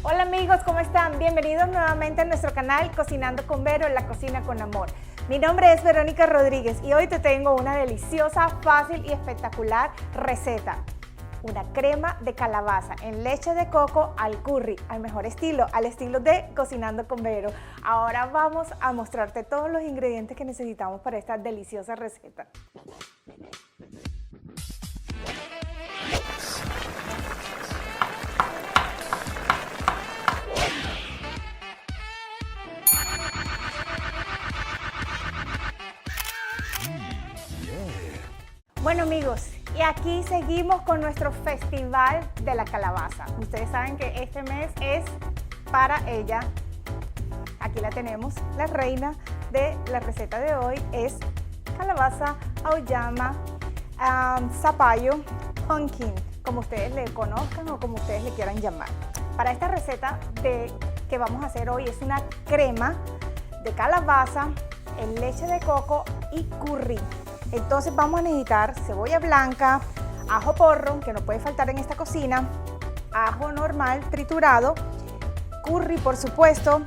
Hola amigos, ¿cómo están? Bienvenidos nuevamente a nuestro canal Cocinando con Vero, la cocina con amor. Mi nombre es Verónica Rodríguez y hoy te tengo una deliciosa, fácil y espectacular receta. Una crema de calabaza en leche de coco al curry, al mejor estilo, al estilo de Cocinando con Vero. Ahora vamos a mostrarte todos los ingredientes que necesitamos para esta deliciosa receta. Bueno amigos, y aquí seguimos con nuestro Festival de la Calabaza. Ustedes saben que este mes es para ella. Aquí la tenemos, la reina de la receta de hoy es calabaza, auyama, zapallo, pumpkin, como ustedes le conozcan o como ustedes le quieran llamar. Para esta receta que vamos a hacer hoy es una crema de calabaza en leche de coco y curry. Entonces vamos a necesitar cebolla blanca, ajo porro, que no puede faltar en esta cocina, ajo normal triturado, curry por supuesto,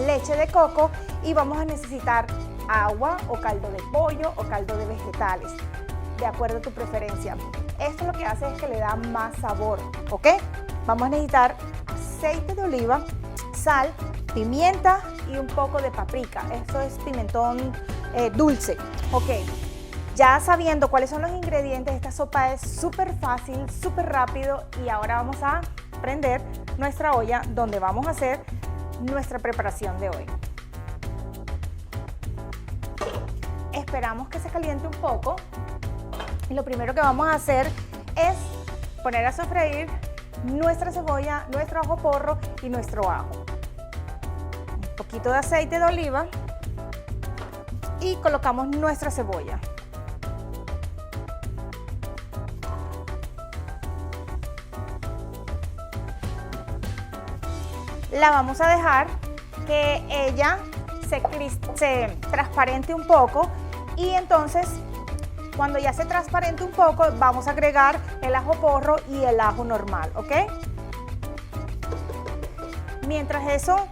leche de coco y vamos a necesitar agua o caldo de pollo o caldo de vegetales, de acuerdo a tu preferencia. Esto lo que hace es que le da más sabor, ¿ok? Vamos a necesitar aceite de oliva, sal, pimienta y un poco de paprika. Esto es pimentón dulce, ¿ok? Ya sabiendo cuáles son los ingredientes, esta sopa es súper fácil, súper rápido y ahora vamos a prender nuestra olla donde vamos a hacer nuestra preparación de hoy. Esperamos que se caliente un poco y lo primero que vamos a hacer es poner a sofreír nuestra cebolla, nuestro ajo porro y nuestro ajo. Un poquito de aceite de oliva y colocamos nuestra cebolla. La vamos a dejar que ella se transparente un poco y entonces cuando ya se transparente un poco vamos a agregar el ajo porro y el ajo normal, ¿ok? Mientras eso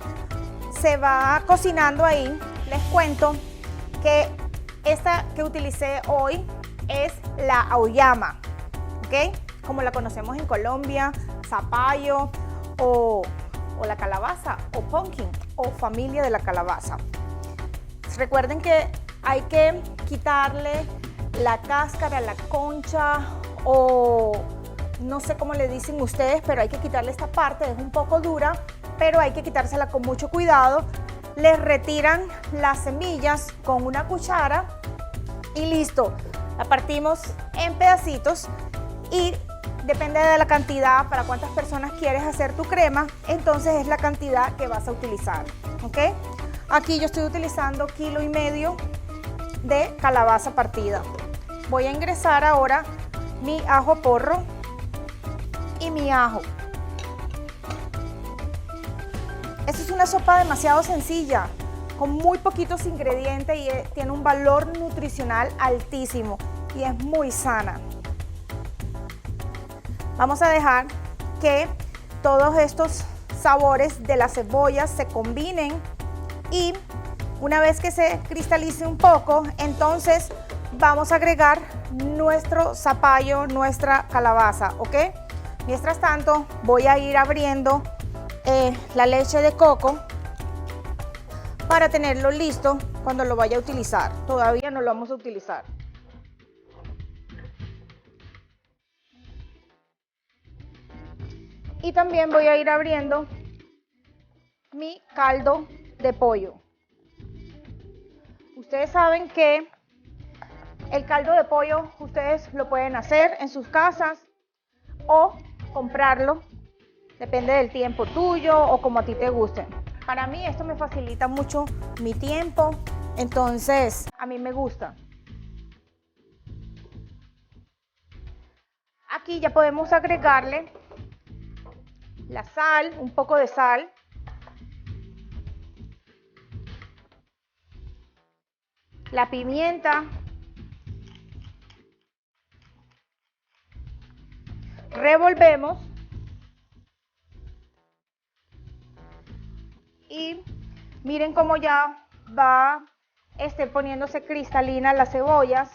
se va cocinando ahí, les cuento que esta que utilicé hoy es la auyama, ¿ok? Como la conocemos en Colombia, zapallo o la calabaza o pumpkin o familia de la calabaza. Recuerden que hay que quitarle la cáscara, la concha o no sé cómo le dicen ustedes, pero hay que quitarle esta parte, es un poco dura, pero hay que quitársela con mucho cuidado. Les retiran las semillas con una cuchara y listo. La partimos en pedacitos y depende de la cantidad, para cuántas personas quieres hacer tu crema, entonces es la cantidad que vas a utilizar, ¿ok? Aquí yo estoy utilizando 1,5 kilos de calabaza partida. Voy a ingresar ahora mi ajo porro y mi ajo. Esta es una sopa demasiado sencilla, con muy poquitos ingredientes y tiene un valor nutricional altísimo y es muy sana. Vamos a dejar que todos estos sabores de la cebolla se combinen y una vez que se cristalice un poco, entonces vamos a agregar nuestro zapallo, nuestra calabaza, ¿ok? Mientras tanto, voy a ir abriendo la leche de coco para tenerlo listo cuando lo vaya a utilizar. Todavía no lo vamos a utilizar. Y también voy a ir abriendo mi caldo de pollo. Ustedes saben que el caldo de pollo ustedes lo pueden hacer en sus casas o comprarlo, depende del tiempo tuyo o como a ti te guste. Para mí esto me facilita mucho mi tiempo, entonces a mí me gusta. Aquí ya podemos agregarle la sal, un poco de sal, la pimienta, revolvemos Y miren cómo ya va poniéndose cristalina las cebollas.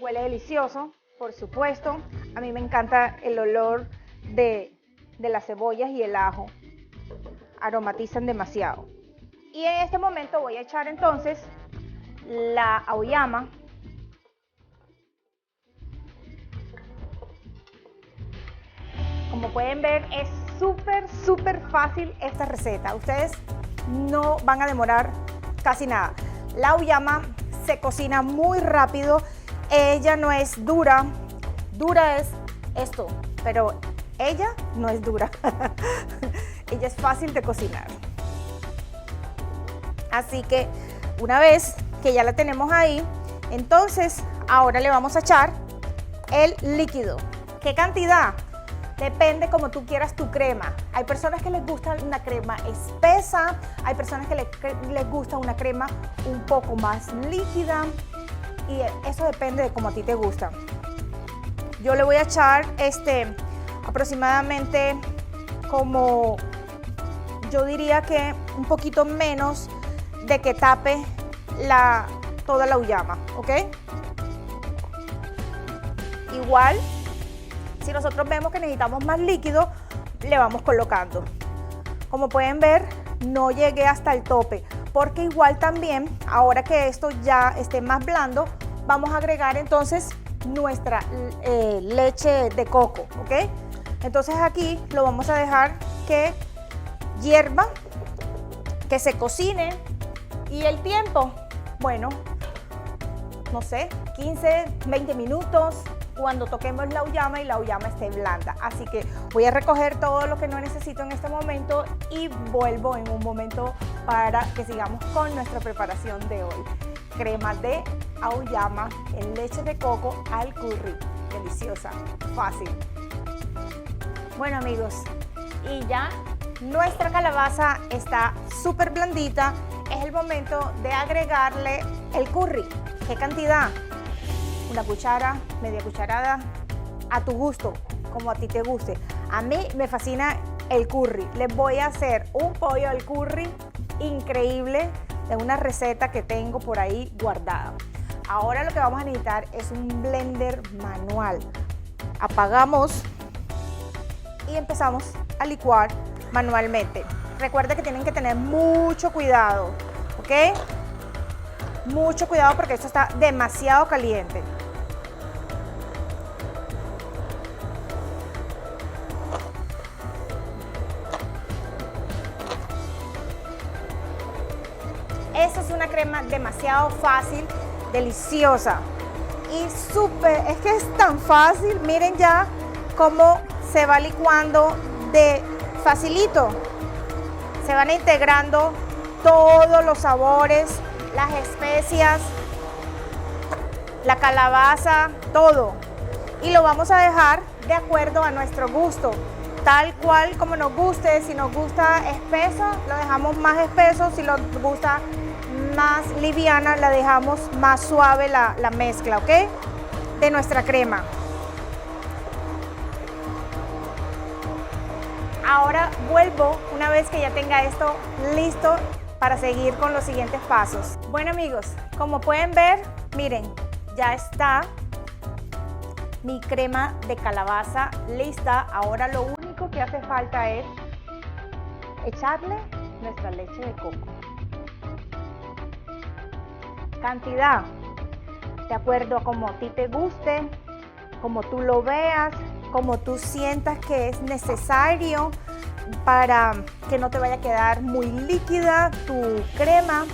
Huele delicioso, por supuesto. A mí me encanta el olor de las cebollas y el ajo. Aromatizan demasiado. Y en este momento voy a echar entonces la auyama. Como pueden ver, es súper fácil esta receta. Ustedes no van a demorar casi nada. La auyama se cocina muy rápido. Ella no es dura. Dura es esto, pero ella no es dura. Ella es fácil de cocinar. Así que una vez que ya la tenemos ahí, entonces ahora le vamos a echar el líquido. ¿Qué cantidad? Depende como tú quieras tu crema. Hay personas que les gusta una crema espesa, hay personas que les gusta una crema un poco más líquida y eso depende de cómo a ti te gusta. Yo le voy a echar aproximadamente como, yo diría que un poquito menos de que tape toda la auyama, ¿ok? Igual, si nosotros vemos que necesitamos más líquido, le vamos colocando. Como pueden ver, no llegué hasta el tope, porque igual también, ahora que esto ya esté más blando, vamos a agregar entonces nuestra leche de coco, ¿ok? Entonces aquí lo vamos a dejar que hierva, que se cocine y el tiempo, bueno, no sé, 15, 20 minutos cuando toquemos la auyama y la auyama esté blanda. Así que voy a recoger todo lo que no necesito en este momento y vuelvo en un momento para que sigamos con nuestra preparación de hoy. Crema de auyama en leche de coco al curry. Deliciosa, fácil. Bueno amigos, y ya nuestra calabaza está súper blandita. Es el momento de agregarle el curry. ¿Qué cantidad? Una cuchara, media cucharada, a tu gusto, como a ti te guste. A mí me fascina el curry. Les voy a hacer un pollo al curry increíble de una receta que tengo por ahí guardada. Ahora lo que vamos a necesitar es un blender manual. Apagamos y empezamos a licuar manualmente. Recuerda que tienen que tener mucho cuidado, ¿ok? Mucho cuidado porque esto está demasiado caliente. Esta es una crema demasiado fácil, deliciosa y es que es tan fácil. Miren ya cómo se va licuando de facilito. Se van integrando todos los sabores, las especias, la calabaza, todo. Y lo vamos a dejar de acuerdo a nuestro gusto, tal cual como nos guste. Si nos gusta espeso, lo dejamos más espeso. Si nos gusta más liviana, la dejamos más suave la mezcla, ¿ok? De nuestra crema. Ahora vuelvo una vez que ya tenga esto listo para seguir con los siguientes pasos. Bueno amigos, como pueden ver, miren, ya está mi crema de calabaza lista. Ahora lo único que hace falta es echarle nuestra leche de coco. Cantidad, de acuerdo a como a ti te guste, como tú lo veas, como tú sientas que es necesario para que no te vaya a quedar muy líquida tu crema.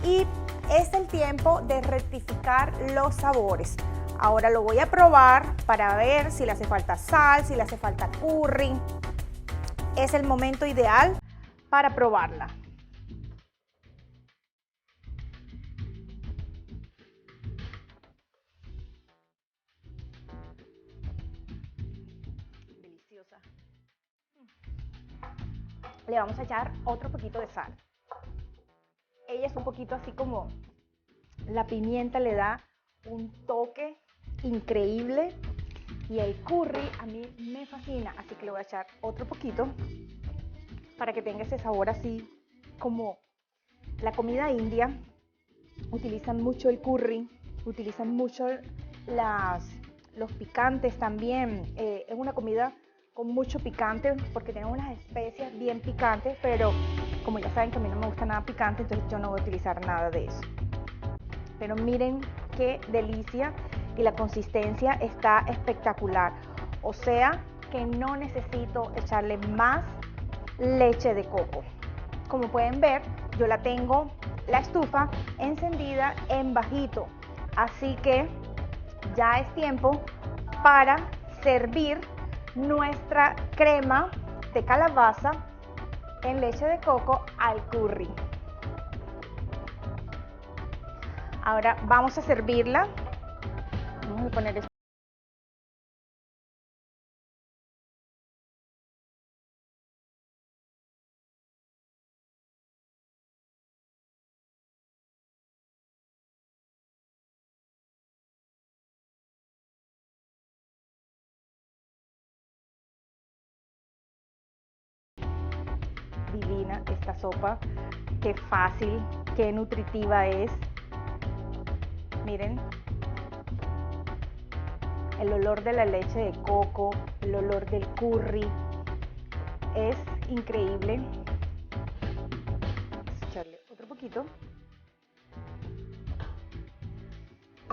Y es el tiempo de rectificar los sabores. Ahora lo voy a probar para ver si le hace falta sal, si le hace falta curry. Es el momento ideal para probarla. Deliciosa. Le vamos a echar otro poquito de sal. Ella es un poquito así como la pimienta, le da un toque increíble. Y el curry a mí me fascina, así que le voy a echar otro poquito para que tenga ese sabor así como la comida india, utilizan mucho el curry, utilizan mucho los picantes también. Es una comida con mucho picante porque tiene unas especias bien picantes, pero como ya saben que a mí no me gusta nada picante, entonces yo no voy a utilizar nada de eso. Pero miren qué delicia y la consistencia está espectacular. O sea que no necesito echarle más leche de coco. Como pueden ver, yo la tengo la estufa encendida en bajito. Así que ya es tiempo para servir nuestra crema de calabaza en leche de coco al curry. Ahora vamos a servirla. Vamos a poner esto. Divina esta sopa, qué fácil, qué nutritiva es. Miren, el olor de la leche de coco, el olor del curry, es increíble. Vamos a echarle otro poquito.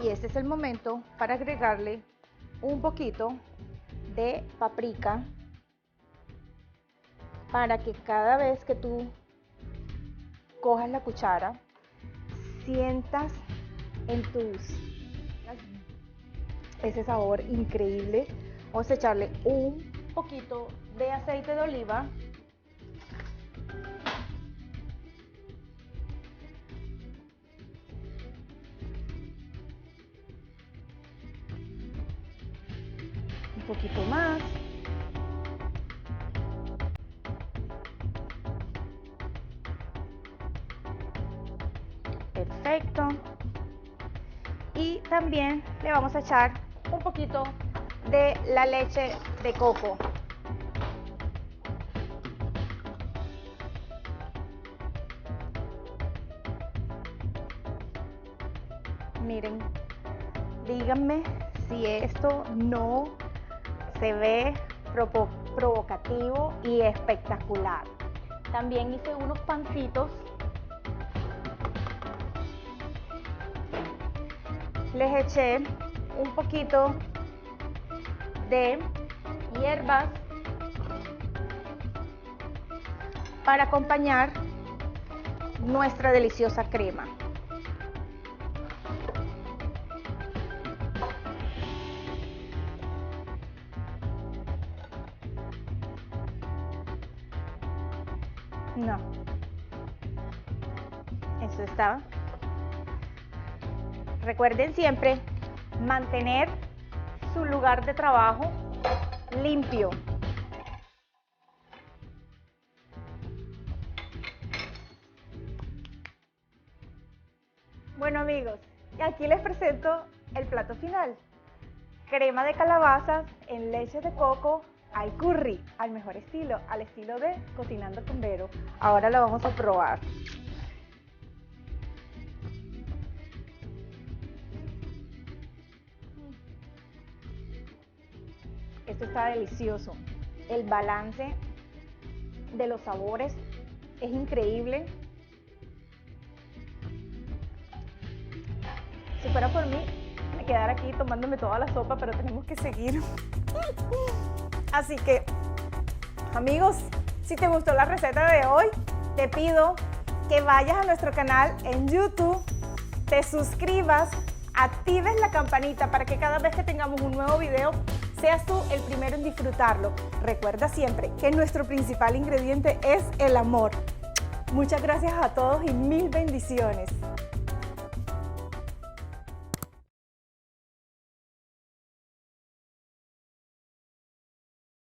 Y este es el momento para agregarle un poquito de paprika, para que cada vez que tú cojas la cuchara, sientas en ese sabor increíble. Vamos a echarle un poquito de aceite de oliva. Un poquito más. Perfecto. Y también le vamos a echar un poquito de la leche de coco. Miren, díganme si esto no se ve provocativo y espectacular. También hice unos pancitos. Les eché un poquito de hierbas para acompañar nuestra deliciosa crema. No, eso estaba. Recuerden siempre mantener su lugar de trabajo limpio. Bueno amigos, y aquí les presento el plato final. Crema de calabazas en leche de coco al curry, al mejor estilo, al estilo de Cocinando con Vero. Ahora la vamos a probar. Esto está delicioso. El balance de los sabores es increíble. Si fuera por mí, me quedara aquí tomándome toda la sopa, pero tenemos que seguir. Así que, amigos, si te gustó la receta de hoy, te pido que vayas a nuestro canal en YouTube, te suscribas, actives la campanita para que cada vez que tengamos un nuevo video, seas tú el primero en disfrutarlo. Recuerda siempre que nuestro principal ingrediente es el amor. Muchas gracias a todos y mil bendiciones.